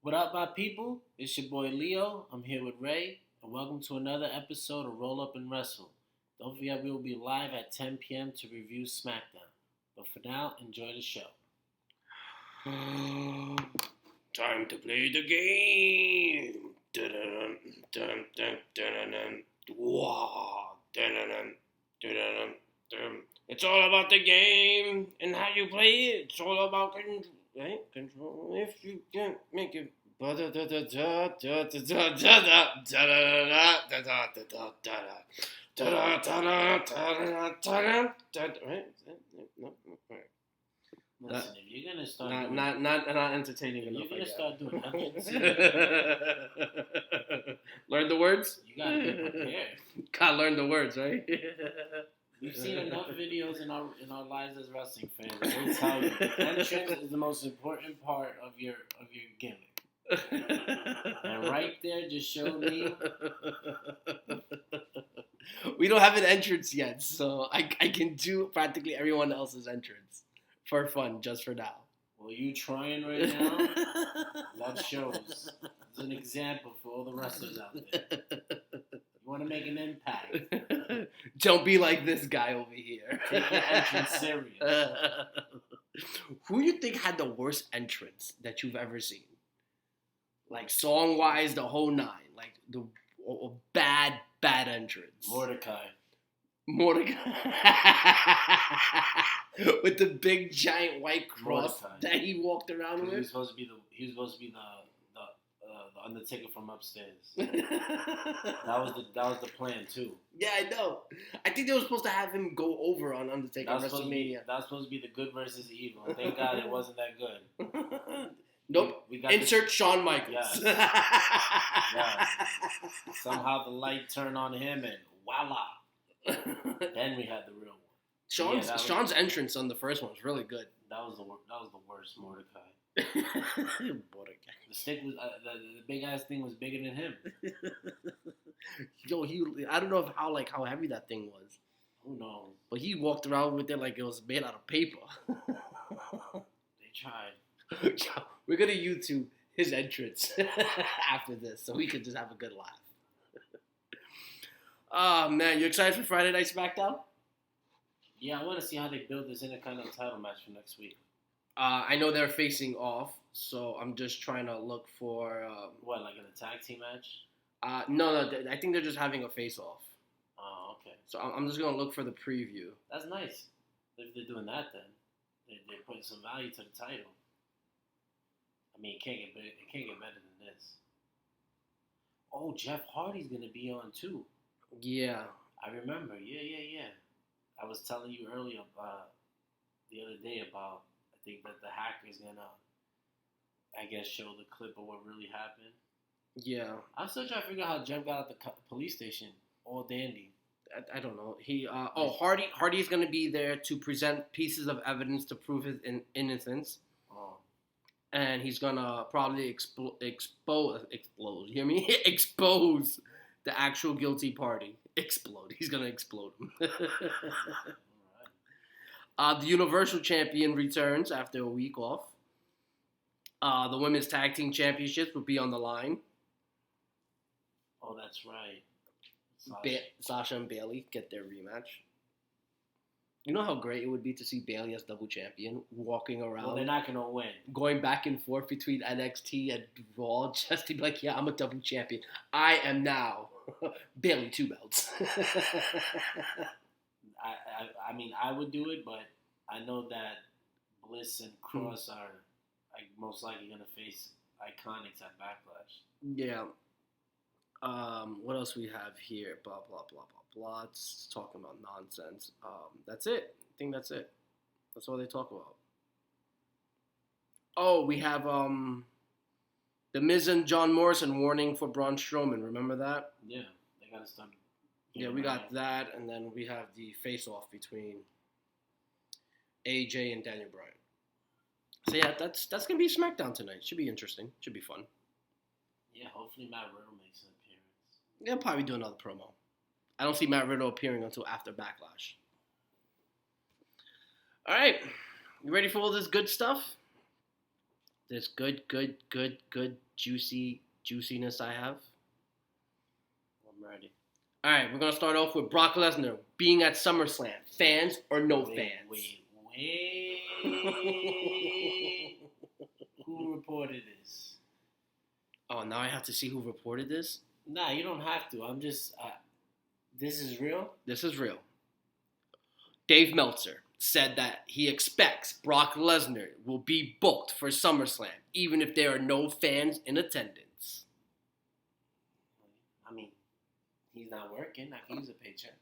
What up, my people? It's your boy Leo. I'm here with Ray, and welcome to another episode of Roll Up and Wrestle. Don't forget, we will be live at 10 p.m. to review SmackDown. But for now, enjoy the show. Time to play the game. Dun, dun, dun, dun, dun, dun. Wow. Dun, dun, dun, dun, dun, dun. It's all about the game and how you play it. It's all about control. If you can't make it. Listen, if you're gonna start not entertaining enough. You're gonna start doing hundreds. Learn the words. You gotta be prepared. Gotta learn the words, right? We've seen enough videos in our lives as wrestling fans. They tell you entrance is the most important part of your gimmick. And right there just showed me. We don't have an entrance yet, so I can do practically everyone else's entrance for fun, just for now. Well, you trying right now? That shows. It's an example for all the wrestlers out there. You want to make an impact. Don't be like this guy over here. Take your entrance serious. Who do you think had the worst entrance that you've ever seen? Like song-wise, the whole nine. Like the bad entrance. Mordecai. With the big giant white cross Mordecai. that he walked around with. He was supposed to be the Undertaker from upstairs. That was the plan too. Yeah, I know. I think they were supposed to have him go over on Undertaker WrestleMania. That was supposed to be the good versus evil. Thank God it wasn't that good. Nope. We got Insert Shawn Michaels. Yes. Somehow the light turned on him and voila. Then we had the real one. Sean's entrance on the first one was really good. That was the worst Mordecai. Mordecai. The stick was the big ass thing was bigger than him. Yo, I don't know how heavy that thing was. Who knows? But he walked around with it like it was made out of paper. They tried. We're gonna YouTube his entrance after this, so we could just have a good laugh. Oh man, you excited for Friday Night SmackDown? Yeah, I want to see how they build this Intercontinental title match for next week. I know they're facing off, so I'm just trying to look for what, like in a tag team match? No, I think they're just having a face-off. Oh, okay. So I'm just gonna look for the preview. That's nice. If they're doing that, then they're putting some value to the title. I mean, it can't get better than this. Oh, Jeff Hardy's gonna be on too. Yeah. I remember. Yeah. I was telling you earlier the other day about. I think that the hacker's gonna, I guess, show the clip of what really happened. Yeah. I'm still trying to figure out how Jeff got out the police station, all dandy. I don't know. Hardy's gonna be there to present pieces of evidence to prove his innocence. Oh. And he's gonna probably expose. You hear me? Expose the actual guilty party. Explode. He's gonna explode him. The Universal Champion returns after a week off. The Women's Tag Team Championships will be on the line. Oh, that's right. Sasha and Bayley get their rematch. You know how great it would be to see Bayley as double champion, walking around. Well, they're not going to win. Going back and forth between NXT and Raw just to be like, yeah, I'm a double champion. I am now Bayley 2 belts. I mean, I would do it, but I know that Bliss and Cross are most likely going to face Iconics at Backlash. Yeah. What else we have here? Blah, blah, blah, blah, blah. It's talking about nonsense. That's it. I think that's it. That's all they talk about. Oh, we have The Miz and John Morrison warning for Braun Strowman. Remember that? Yeah, they got to start. Yeah, we got that, and then we have the face-off between AJ and Daniel Bryan. So yeah, that's gonna be SmackDown tonight. Should be interesting. Should be fun. Yeah, hopefully Matt Riddle makes an appearance. They'll probably do another promo. I don't see Matt Riddle appearing until after Backlash. All right, you ready for all this good stuff? This good juiciness I have. I'm ready. All right, we're gonna start off with Brock Lesnar being at SummerSlam. Fans or no fans? Wait. Who reported this? Oh, now I have to see who reported this? Nah, you don't have to. I'm just. This is real? This is real. Dave Meltzer said that he expects Brock Lesnar will be booked for SummerSlam, even if there are no fans in attendance. I mean, he's not working. I can use a paycheck.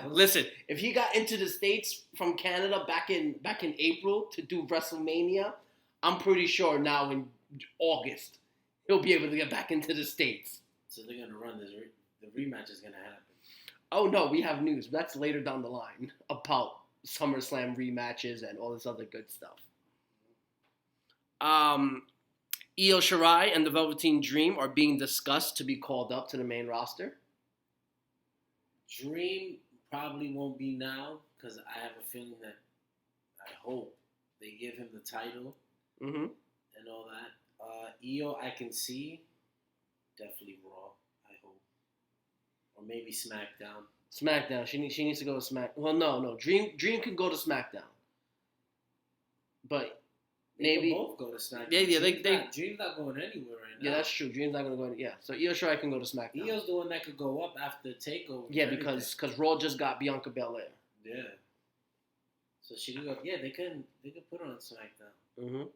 Listen, if he got into the States from Canada back in April to do WrestleMania, I'm pretty sure now in August he'll be able to get back into the States. So they're gonna run this. The rematch is gonna happen. Oh no, we have news. That's later down the line about SummerSlam rematches and all this other good stuff. Io Shirai and the Velveteen Dream are being discussed to be called up to the main roster. Dream probably won't be now because I have a feeling that I hope they give him the title and all that. Io, I can see definitely Raw. I hope, or maybe SmackDown. SmackDown. She needs to go to Smack. Well, no. Dream can go to SmackDown, but maybe They can both go to SmackDown. Yeah. Dream's not going anywhere right now. Yeah, that's true. Dream's not going to go. Yeah, so Io Shirai can go to SmackDown. Io's the one that could go up after Takeover. Yeah, because Raw just got Bianca Belair. Yeah. So she could go. Yeah, they could put her on SmackDown. Mm-hmm.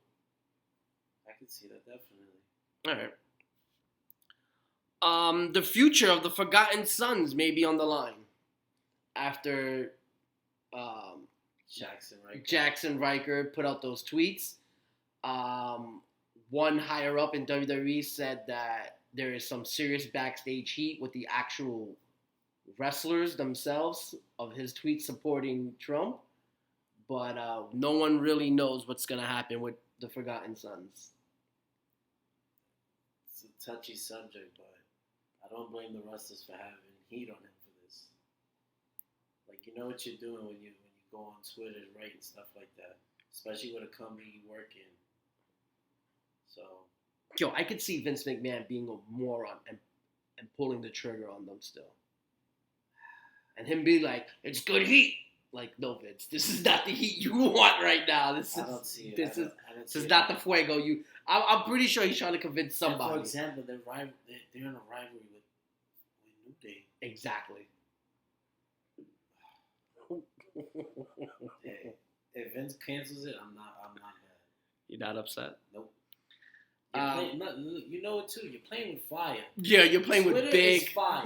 I could see that definitely. All right. The future of the Forgotten Sons may be on the line after Jackson Riker put out those tweets. One higher up in WWE said that there is some serious backstage heat with the actual wrestlers themselves of his tweets supporting Trump. But no one really knows what's going to happen with the Forgotten Sons. It's a touchy subject, but I don't blame the wrestlers for having heat on him for this. Like, you know what you're doing when you go on Twitter and write and stuff like that, especially with a company you work in. So, yo, I could see Vince McMahon being a moron and pulling the trigger on them still, and him be like, "It's good heat." Like, no, Vince, this is not the heat you want right now. This is not the fuego you. I'm pretty sure he's trying to convince somebody. And for example, they're in a rivalry with New Day. Exactly. If Vince cancels it, I'm not mad. You're not upset? Nope. You know it too. You're playing with fire. Yeah, you're playing Twitter with big is fire.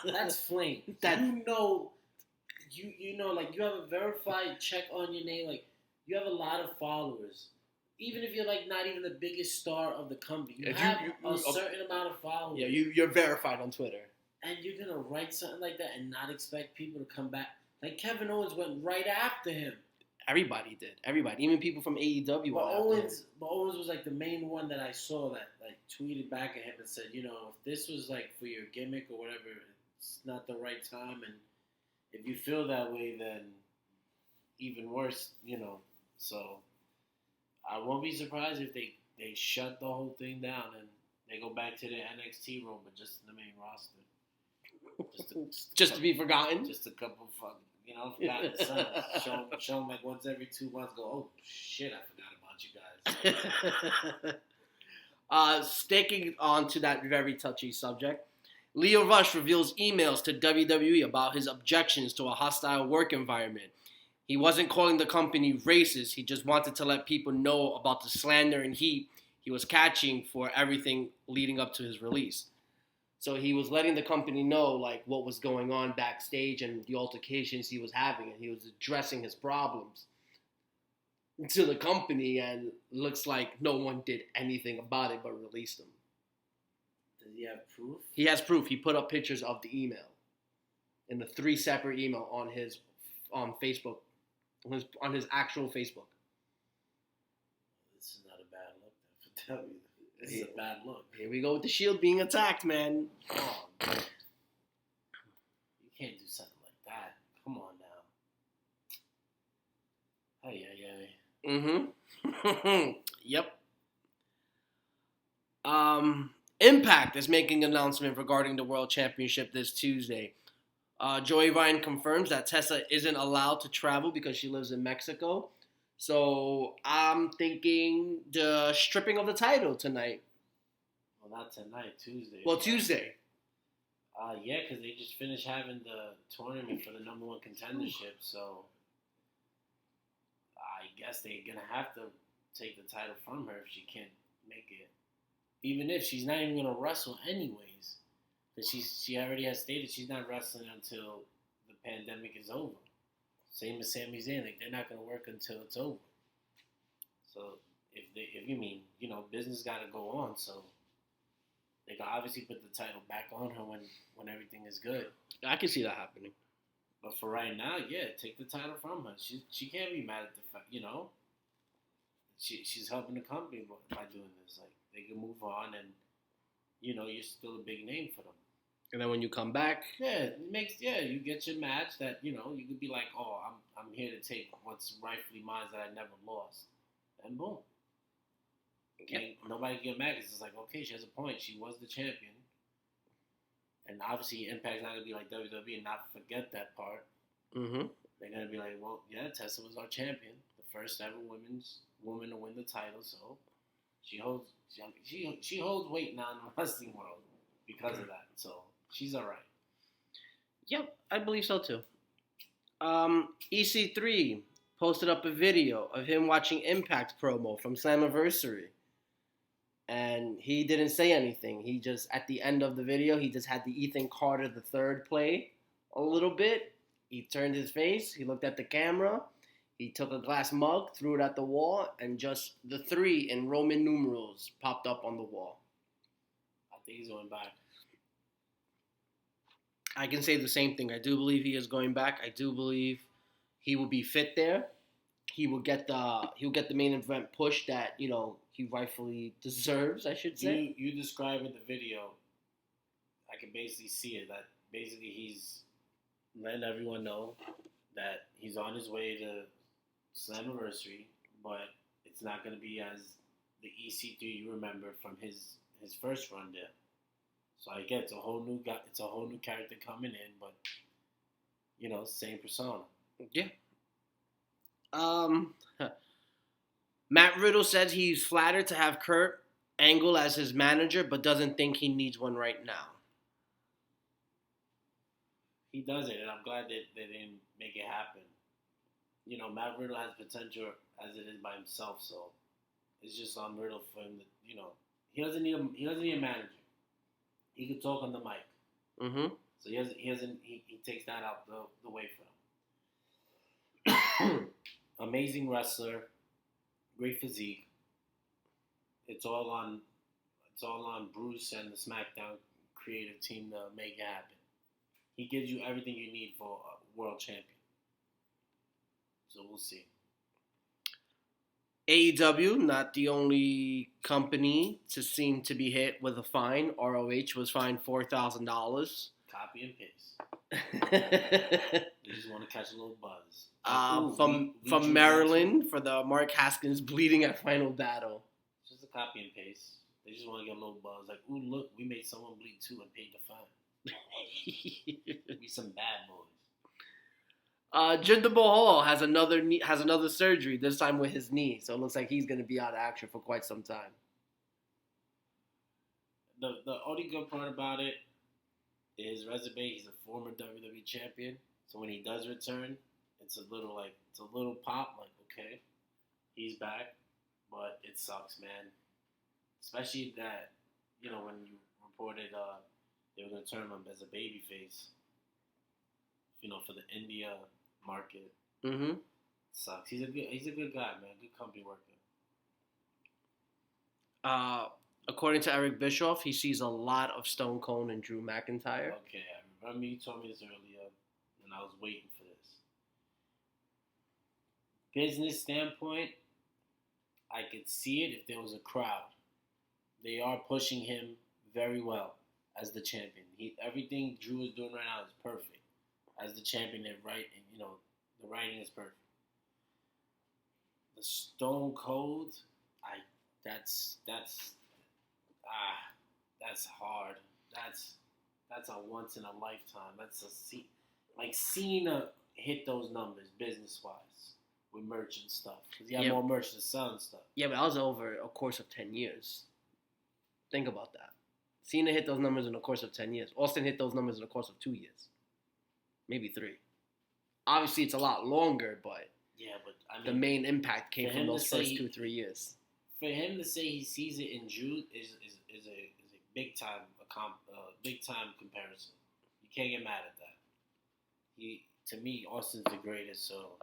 That's flame. You know, like you have a verified check on your name. Like you have a lot of followers. Even if you're like not even the biggest star of the company, you have a certain amount of followers. Yeah, you're verified on Twitter. And you're gonna write something like that and not expect people to come back. Like Kevin Owens went right after him. Everybody did. Everybody, even people from AEW. But Owens was like the main one that I saw that like tweeted back at him and said, you know, if this was like for your gimmick or whatever, it's not the right time. And if you feel that way, then even worse, you know. So I won't be surprised if they shut the whole thing down and they go back to the NXT role, but just the main roster. Just to be forgotten. Just a couple of fucking, forgotten sons. Show them like once every 2 months. Go, oh shit, I forgot about you guys. Sticking on to that very touchy subject, Leo Rush reveals emails to WWE about his objections to a hostile work environment. He wasn't calling the company racist. He just wanted to let people know about the slander and heat he was catching for everything leading up to his release. So he was letting the company know like what was going on backstage and the altercations he was having, and he was addressing his problems to the company, and looks like no one did anything about it but released them. Does he have proof? He has proof. He put up pictures of the email in the 3 separate email on his Facebook, on his actual Facebook. This is not a bad look for W. This is a bad look. Here we go with the Shield being attacked, man. Oh, man. You can't do something like that. Come on now. Mm-hmm. Yep. Impact is making an announcement regarding the World Championship this Tuesday. Joey Ryan confirms that Tessa isn't allowed to travel because she lives in Mexico. So I'm thinking the stripping of the title tonight. Well, not tonight, Tuesday. Well, Tuesday. Yeah, because they just finished having the tournament for the number one contendership, so I guess they're gonna have to take the title from her if she can't make it. Even if she's not even gonna wrestle anyways, because she already has stated she's not wrestling until the pandemic is over. Same as Sami Zayn, like they're not gonna work until it's over. So if you mean business got to go on, so. They can obviously put the title back on her when everything is good. I can see that happening. But for right now, yeah, take the title from her. She can't be mad at the fact, She's helping the company by doing this. Like they can move on, and you're still a big name for them. And then when you come back, you get your match that you could be like, oh, I'm here to take what's rightfully mine that I never lost, and boom. Nobody can get mad because it's like, okay, she has a point. She was the champion. And obviously, Impact's not going to be like WWE and not forget that part. Mm-hmm. They're going to be like, well, yeah, Tessa was our champion. The first ever woman to win the title. So she holds weight now in the wrestling world because of that. So she's all right. Yep, I believe so too. EC3 posted up a video of him watching Impact promo from Slammiversary. And he didn't say anything. He just, at the end of the video, he just had the Ethan Carter III play a little bit. He turned his face. He looked at the camera. He took a glass mug, threw it at the wall, and just the 3 in Roman numerals popped up on the wall. I think he's going back. I can say the same thing. I do believe he is going back. I do believe he will be fit there. He'll get the main event push that he rightfully deserves, I should say. You describe in the video, I can basically see it. That basically he's letting everyone know that he's on his way to Slammiversary, but it's not going to be as the EC3 you remember from his first run there. So I get it's a whole new guy, it's a whole new character coming in, but same persona. Yeah. Matt Riddle says he's flattered to have Kurt Angle as his manager, but doesn't think he needs one right now. He doesn't, and I'm glad that they didn't make it happen. Matt Riddle has potential as it is by himself, so it's just on Riddle for him to, he doesn't need a manager. He could talk on the mic. Mm-hmm. So he takes that out the way for him. Amazing wrestler, great physique. It's all on Bruce and the SmackDown creative team to make it happen. He gives you everything you need for a world champion. So we'll see. AEW, not the only company to seem to be hit with a fine. ROH was fined $4,000. Copy and paste. They just want to catch a little buzz. From Maryland for the Mark Haskins bleeding at Final Battle. It's just a copy and paste. They just want to get a little buzz. Like, ooh, look, we made someone bleed too and paid the fine. We some bad boys. Jinder Mahal has another surgery, this time with his knee. So it looks like he's going to be out of action for quite some time. The only good part about it is his resume. He's a former WWE champion. So when he does return, it's a little pop. Like, okay, he's back. But it sucks, man. Especially that, when you reported they were going to turn him as a babyface, for the India market. Mm-hmm. Sucks. He's a good guy, man. Good company worker. According to Eric Bischoff, he sees a lot of Stone Cold and Drew McIntyre. Okay, I remember you told me this earlier, and I was waiting for this. Business standpoint, I could see it if there was a crowd. They are pushing him very well as the champion. Everything Drew is doing right now is perfect. As the champion, the writing is perfect. The Stone Cold, That's hard. That's a once in a lifetime. Like Cena hit those numbers business wise with merch and stuff because he had more merch than Sun and stuff. Yeah, but that was over a course of 10 years. Think about that. Cena hit those numbers in the course of 10 years. Austin hit those numbers in the course of 2 years. Maybe 3. Obviously, it's a lot longer, but yeah, but I mean, the main impact came from those first 2-3 years. For him to say he sees it in June is a big time comparison. You can't get mad at that. To me, Austin's the greatest. So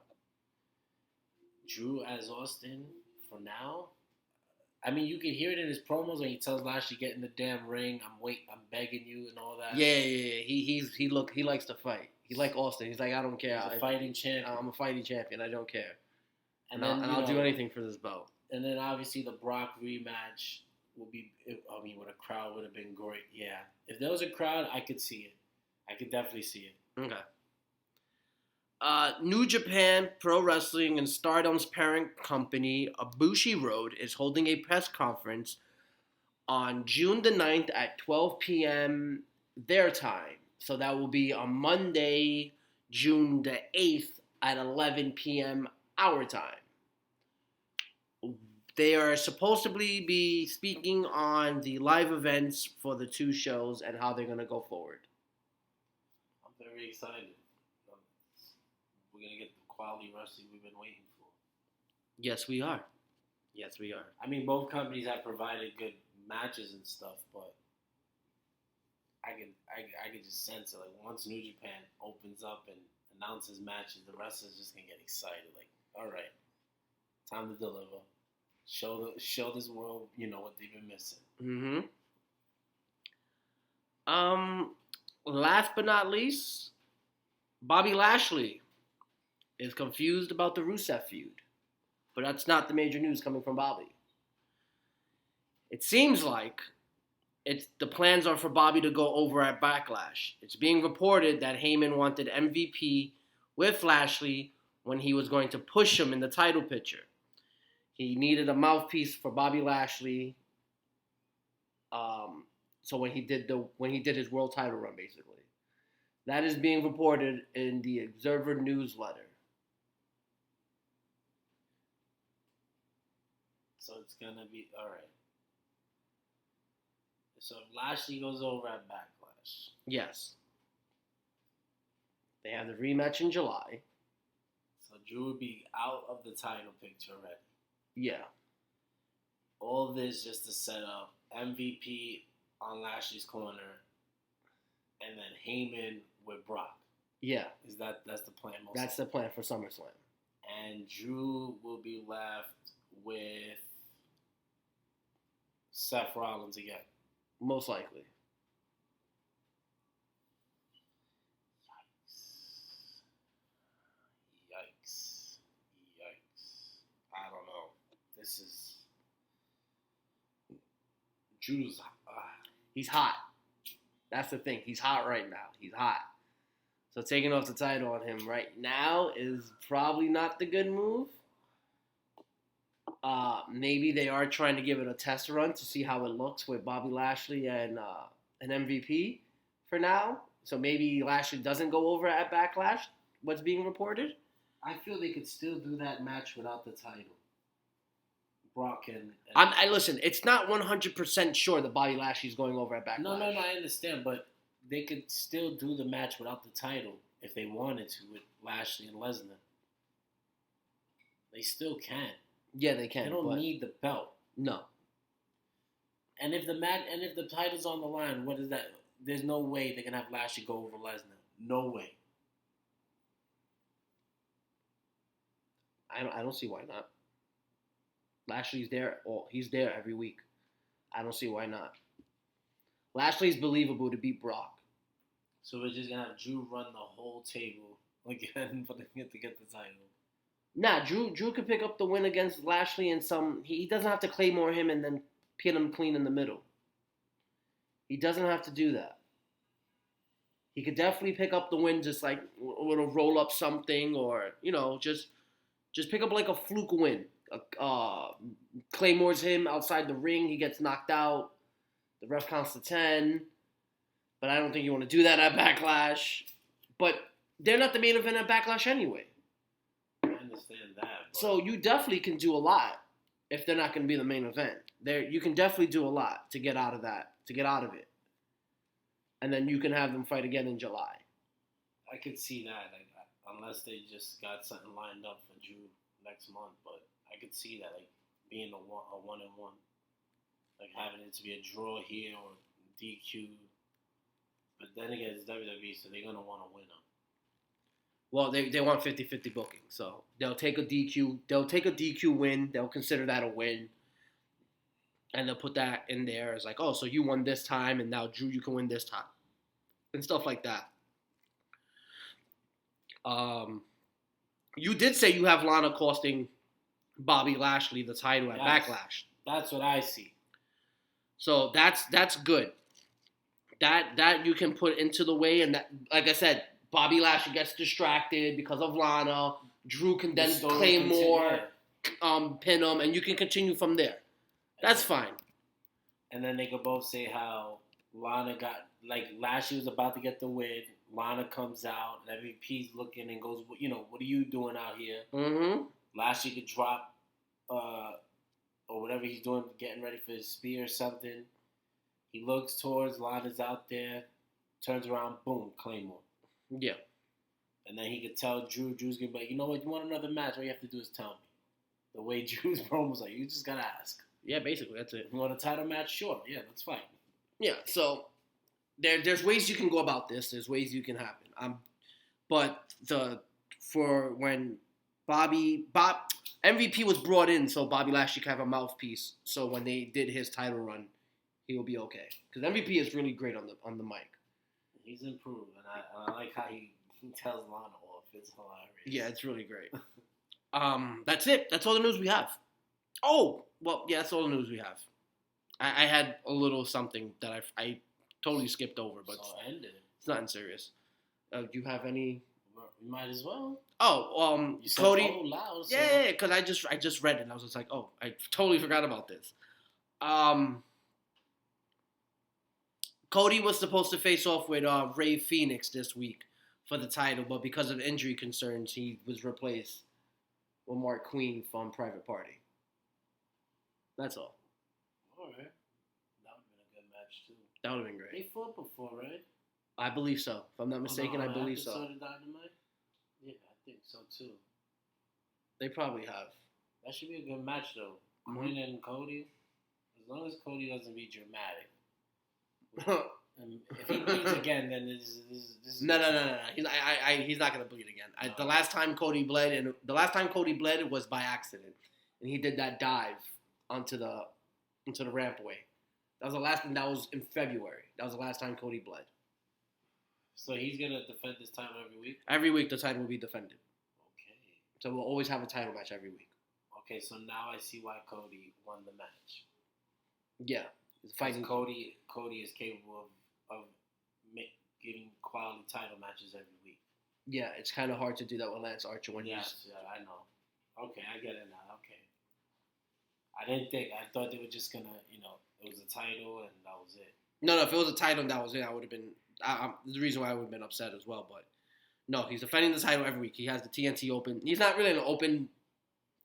Drew as Austin for now. I mean, you can hear it in his promos when he tells Lashley, "Get in the damn ring. I'm begging you," and all that. Yeah. He likes to fight. He like Austin. He's like, I don't care. He's a fighting champion. I'm a fighting champion. I don't care. And I'll do anything for this belt. And then obviously the Brock rematch will be. I mean, with a crowd would have been great. Yeah, if there was a crowd, I could see it. I could definitely see it. Okay. New Japan Pro Wrestling and Stardom's parent company, Ibushi Road, is holding a press conference on June the 9th at 12 p.m. their time. So that will be on Monday, June the 8th at 11 p.m. our time. They are supposed to be speaking on the live events for the 2 shows and how they're going to go forward. I'm very excited. We're going to get the quality wrestling we've been waiting for. Yes, we are. I mean, both companies have provided good matches and stuff, but I can just sense it. Like, once New Japan opens up and announces matches, the wrestlers just going to get excited. Like, all right, time to deliver. Show this world, what they've been missing. Last but not least, Bobby Lashley is confused about the Rusev feud. But that's not the major news coming from Bobby. It seems like the plans are for Bobby to go over at Backlash. It's being reported that Heyman wanted MVP with Lashley when he was going to push him in the title picture. He needed a mouthpiece for Bobby Lashley. So when he did his world title run, basically, that is being reported in the Observer newsletter. So it's gonna be all right. So if Lashley goes over at Backlash, yes, they have the rematch in July. So Drew would be out of the title picture already. Yeah. All this just to set up MVP on Lashley's corner, and then Heyman with Brock. Yeah. That's the plan? That's the plan for SummerSlam. And Drew will be left with Seth Rollins again. Most likely. Yikes. I don't know. This is... Drew's... He's hot. That's the thing. He's hot right now. He's hot. So taking off the title on him right now is probably not the good move. Maybe they are trying to give it a test run to see how it looks with Bobby Lashley and an MVP for now. So maybe Lashley doesn't go over at Backlash, what's being reported. I feel they could still do that match without the title. Brock and I listen, it's not 100% sure that Bobby Lashley's going over at Backlash. No, I understand, but they could still do the match without the title if they wanted to with Lashley and Lesnar. They still can. Yeah, they can. They don't need the belt. No. And if the title's on the line, what is that? There's no way they can have Lashley go over Lesnar. No way. I don't see why not. Lashley's there. He's there every week. I don't see why not. Lashley's believable to beat Brock. So we're just gonna have Drew run the whole table again to get the title. Nah, Drew could pick up the win against Lashley in some... He doesn't have to Claymore him and then pin him clean in the middle. He doesn't have to do that. He could definitely pick up the win just like a little roll up something or, just pick up like a fluke win. Claymores him outside the ring. He gets knocked out. The ref counts to 10. But I don't think you want to do that at Backlash. But they're not the main event at Backlash anyway. I understand that. But So you definitely can do a lot if they're not going to be the main event. You can definitely do a lot to get out of that, to get out of it. And then you can have them fight again in July. I could see that, like, unless they just got something lined up for Drew next month. But I could see that, like, being a one-and-one, like having it to be a draw here or DQ. But then again, it's WWE, so they're gonna want to win them. Well, they want 50-50 booking, so they'll take a DQ. They'll take a DQ win. They'll consider that a win, and they'll put that in there as like, oh, so you won this time, and now Drew, you can win this time, and stuff like that. You did say you have Lana costing Bobby Lashley the title at Backlash. That's what I see. So that's good. That you can put into the way, and that, like I said, Bobby Lashley gets distracted because of Lana. Drew can then claim more, pin him, and you can continue from there. That's fine. And then they could both say how Lana got, like, Lashley was about to get the win. Lana comes out, and MVP's looking and goes, what are you doing out here? Mm-hmm. Lashley could drop, or whatever he's doing, getting ready for his spear or something. He looks towards Lana's out there, turns around, boom, Claymore. Yeah. And then he could tell Drew's going to be like, you know what, you want another match, all you have to do is tell me. The way Drew's promo was like, you just got to ask. Yeah, basically, that's it. You want a title match? Sure. Yeah, that's fine. Yeah, so there's ways you can go about this. There's ways you can happen. But for when MVP was brought in so Bobby Lashley could have a mouthpiece, so when they did his title run, he will be okay. Because MVP is really great on the mic. He's improved, and I like how he tells Lana off. It's hilarious. Yeah, it's really great. That's it. That's all the news we have. Oh, well, yeah, that's all the news we have. I had a little something that I totally skipped over, but so ended. It's nothing serious. Do you have any? We might as well. Oh, you said, Cody. oh, loud, so. Yeah, because I just read it and I was just like, oh, I totally forgot about this. Cody was supposed to face off with Ray Phoenix this week for the title, but because of injury concerns, he was replaced with Mark Queen from Private Party. That's all. All right. That would have been a good match, too. That would have been great. They fought before, right? I believe so. If I'm not mistaken, I believe so. Of Dynamite? Yeah, I think so, too. They probably have. That should be a good match, though. Quinn and Cody. As long as Cody doesn't be dramatic. And if he bleeds again, then this is No. He's not gonna bleed again. The last time Cody bled, was by accident, and he did that dive onto the rampway. That was the last, and that was in February. That was the last time Cody bled. So he's gonna defend this title every week. Every week the title will be defended. Okay. So we'll always have a title match every week. Okay, so now I see why Cody won the match. Yeah, fighting Cody is capable of giving quality title matches every week. Yeah, it's kind of hard to do that with Lance Archer when yeah, I know. Okay, I get it now. Okay. I thought they were just gonna, it was a title and that was it. No, if it was a title and that was it, I would have been. The reason why I would have been upset as well, but no, he's defending the title every week. He has the TNT Open. He's not really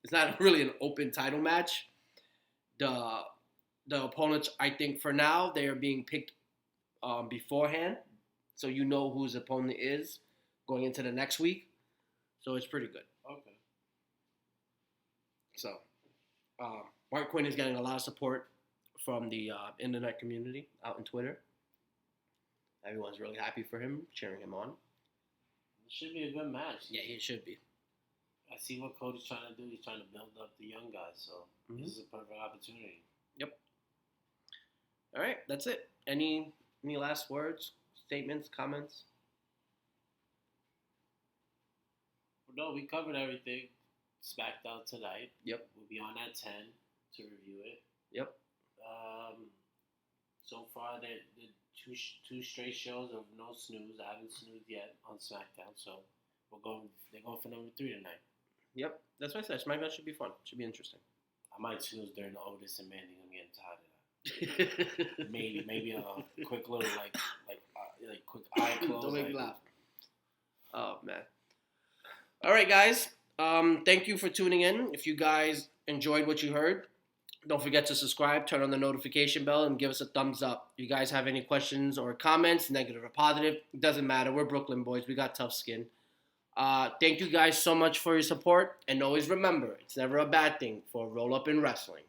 It's not really an open title match. The opponents, I think, for now they are being picked beforehand, so you know who his opponent is going into the next week. So it's pretty good. Okay. So, Mark Quinn is getting a lot of support from the internet community out in Twitter. Everyone's really happy for him, cheering him on. It should be a good match. Yeah, it should be. I see what Cody's trying to do. He's trying to build up the young guys, so This is a perfect opportunity. Yep. All right, that's it. Any last words, statements, comments? No, we covered everything. SmackDown tonight. Yep. We'll be on at 10 to review it. Yep. So far, the two straight shows of no snooze. I haven't snoozed yet on SmackDown, so they're going for number 3 tonight. Yep. That's what I said. SmackDown should be fun. Should be interesting. I might snooze during the Otis and Mandy. I'm getting tired of that. maybe a quick little like quick eye close. Don't make me like, laugh. Oh man. All right, guys. Thank you for tuning in. If you guys enjoyed what you heard, don't forget to subscribe, turn on the notification bell, and give us a thumbs up. If you guys have any questions or comments, negative or positive, it doesn't matter. We're Brooklyn boys. We got tough skin. Thank you guys so much for your support. And always remember, it's never a bad thing for a roll-up in wrestling.